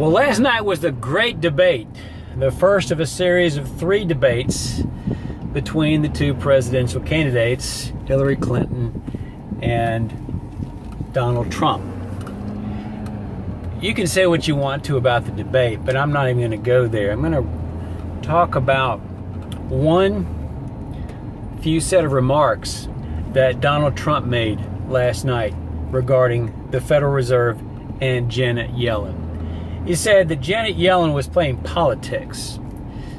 Well, last night was the great debate, the first of a series of 3 debates between the 2 presidential candidates, Hillary Clinton and Donald Trump. You can say what you want to about the debate, but I'm not even going to go there. I'm going to talk about one few set of remarks that Donald Trump made last night regarding the Federal Reserve and Janet Yellen. He said that Janet Yellen was playing politics,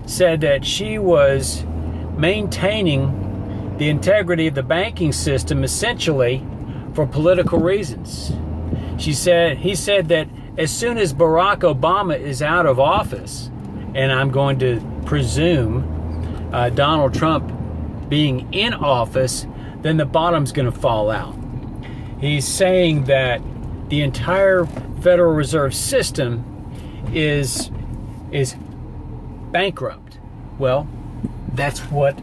said that she was maintaining the integrity of the banking system essentially for political reasons. He said that as soon as Barack Obama is out of office, and I'm going to presume Donald Trump being in office, then the bottom's going to fall out. He's saying that the entire Federal Reserve System is bankrupt. Well, that's what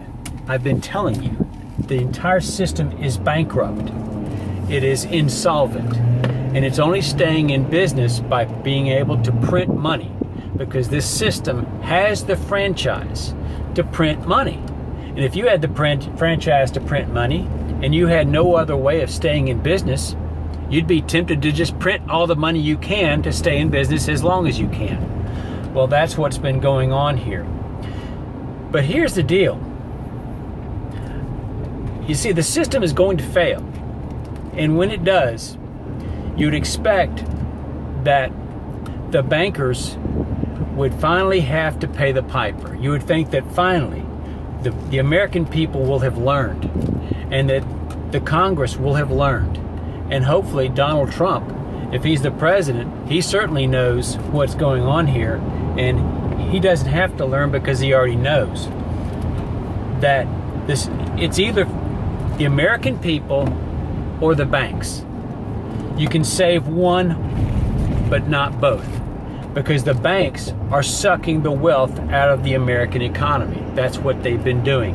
I've been telling you. The entire system is bankrupt. It is insolvent. And it's only staying in business by being able to print money, because this system has the franchise to print money. And if you had the franchise to print money and you had no other way of staying in business, you'd be tempted to just print all the money you can to stay in business as long as you can. Well, that's what's been going on here. But here's the deal. You see, the system is going to fail. And when it does, you'd expect that the bankers would finally have to pay the piper. You would think that finally the American people will have learned, and that the Congress will have learned. And hopefully Donald Trump, if he's the president, he certainly knows what's going on here, and he doesn't have to learn because he already knows that it's either the American people or the banks. You can save one, but not both, because the banks are sucking the wealth out of the American economy. That's what they've been doing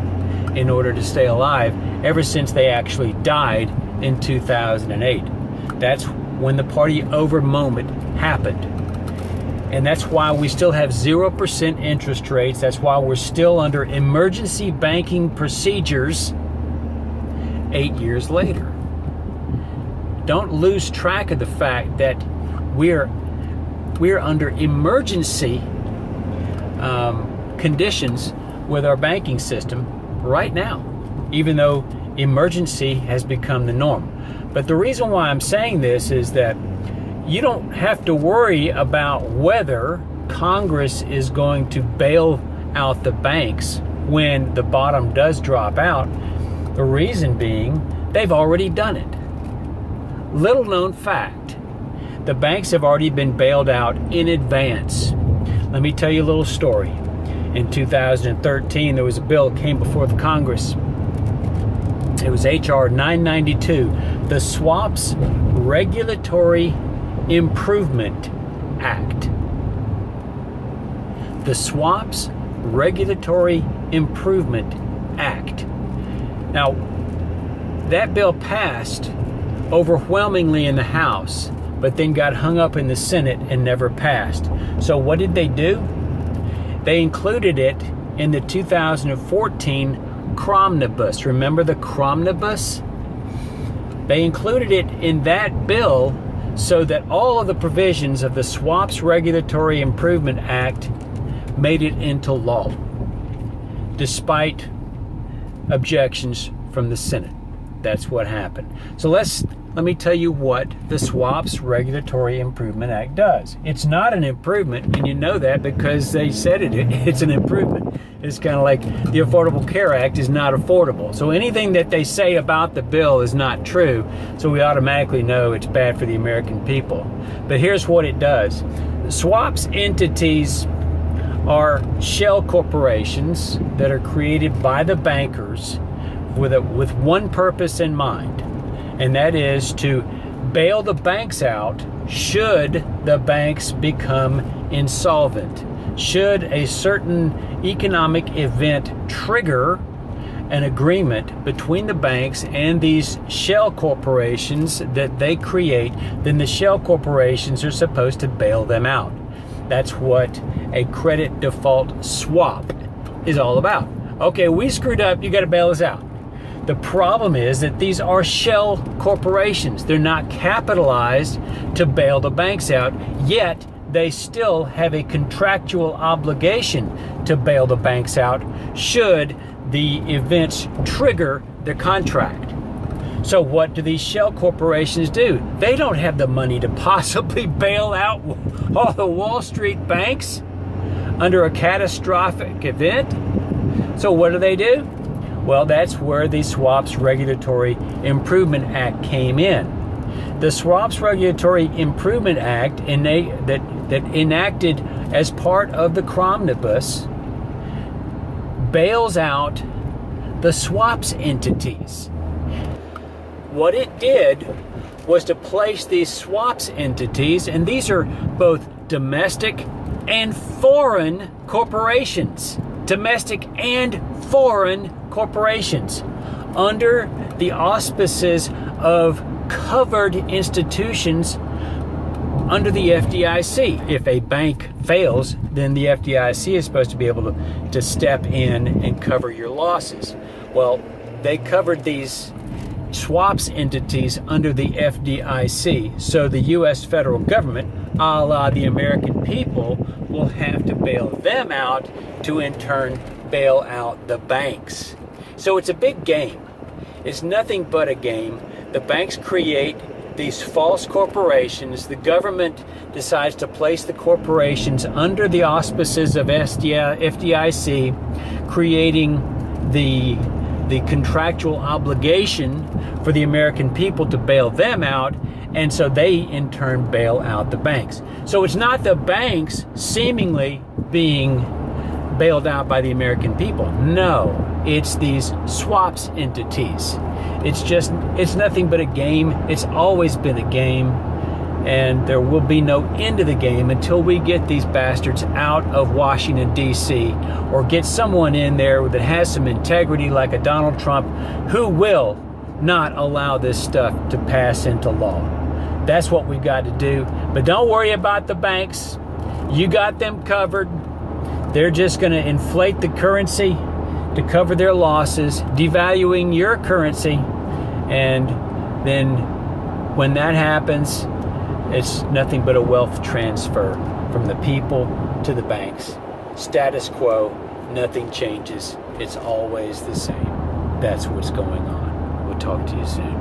in order to stay alive ever since they actually died in 2008. That's when the party over moment happened. And that's why we still have 0% interest rates. That's why we're still under emergency banking procedures 8 years later. Don't lose track of the fact that we're under emergency conditions with our banking system right now, even though emergency has become the norm. But the reason why I'm saying this is that you don't have to worry about whether Congress is going to bail out the banks when the bottom does drop out. The reason being, they've already done it. Little known fact, the banks have already been bailed out in advance. Let me tell you a little story. In 2013, there was a bill that came before the Congress. It was H.R. 992, the Swaps Regulatory Improvement Act. The Swaps Regulatory Improvement Act. Now, that bill passed overwhelmingly in the House, but then got hung up in the Senate and never passed. So what did they do? They included it in the 2014 Cromnibus. Remember the Cromnibus? They included it in that bill so that all of the provisions of the Swaps Regulatory Improvement Act made it into law, despite objections from the Senate. That's what happened. So let me tell you what the Swaps Regulatory Improvement Act does. It's not an improvement, and you know that because they said it's an improvement. It's kind of like the Affordable Care Act is not affordable. So anything that they say about the bill is not true, so we automatically know it's bad for the American people. But here's what it does. Swaps entities are shell corporations that are created by the bankers with one purpose in mind, and that is to bail the banks out should the banks become insolvent. Should a certain economic event trigger an agreement between the banks and these shell corporations that they create, then the shell corporations are supposed to bail them out. That's what a credit default swap is all about. Okay, we screwed up, you got to bail us out. The problem is that these are shell corporations. They're not capitalized to bail the banks out, yet they still have a contractual obligation to bail the banks out should the events trigger the contract. So what do these shell corporations do? They don't have the money to possibly bail out all the Wall Street banks under a catastrophic event. So what do? Well, that's where the Swaps Regulatory Improvement Act came in. The Swaps Regulatory Improvement Act that enacted as part of the Cromnibus bails out the swaps entities. What it did was to place these swaps entities, and these are both domestic and foreign corporations, under the auspices of covered institutions under the FDIC. If a bank fails, then the FDIC is supposed to be able to step in and cover your losses. Well, they covered these swaps entities under the FDIC, so the U.S. federal government, a la the American people, will have to bail them out to in turn bail out the banks. So it's a big game. It's nothing but a game. The banks create these false corporations. The government decides to place the corporations under the auspices of FDIC, creating the contractual obligation for the American people to bail them out, and so they in turn bail out the banks. So it's not the banks seemingly being bailed out by the American people. No, it's these swaps entities. It's nothing but a game. It's always been a game, and there will be no end to the game until we get these bastards out of Washington, D.C., or get someone in there that has some integrity like a Donald Trump who will not allow this stuff to pass into law. That's what we've got to do. But don't worry about the banks. You got them covered. They're just going to inflate the currency to cover their losses, devaluing your currency. And then when that happens, it's nothing but a wealth transfer from the people to the banks. Status quo, nothing changes. It's always the same. That's what's going on. We'll talk to you soon.